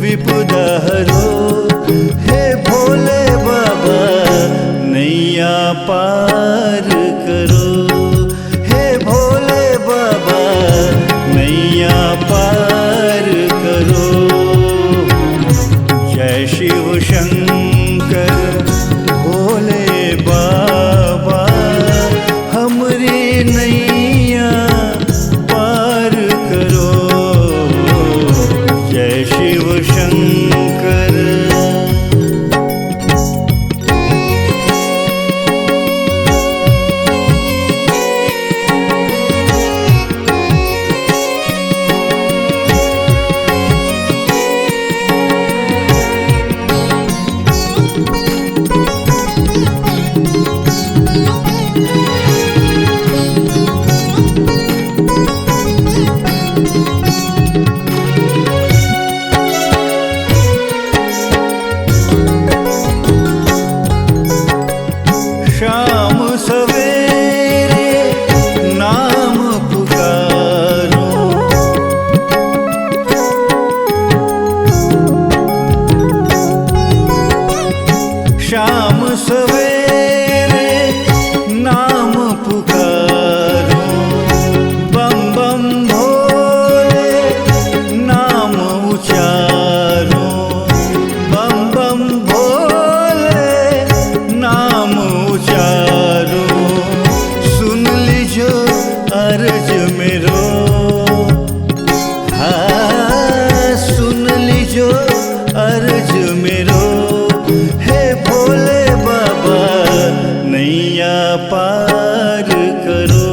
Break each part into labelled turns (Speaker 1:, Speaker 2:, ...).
Speaker 1: विपदा हरो। हे भोले बाबा नैया पार करो। हे भोले बाबा नैया पार करो। जय शिव शंकर भोले बाबा हमरी नैया पार करो। जय शिव शंकर। शाम सवेरे नाम पुकारो। शाम सवेरे नाम पुकारो। बम बम भोले नाम उचारो। बम बम भोले नाम उचारो। सुन लीजो अर्ज मेरो। हाँ सुन लीजो अर्ज मेरो। हे भोले बाबा नैया पार करो।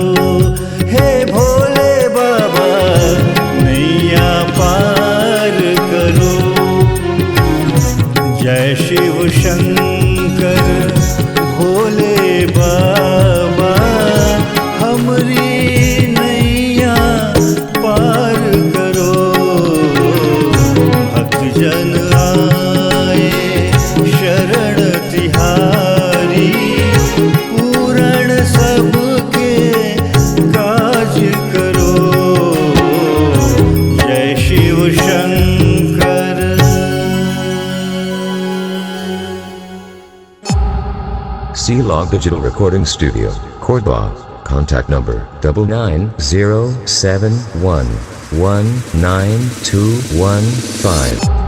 Speaker 1: हे भोले बाबा नैया पार करो। जय शिव शंकर भोले बाबा हमरी नैया पार करो। भक्त जन आए शरण तिहारी। पूर्ण सबके काज करो। जय Shiv Shankar.
Speaker 2: C-Log Digital Recording Studio, Cordoba. Contact number 9907119215.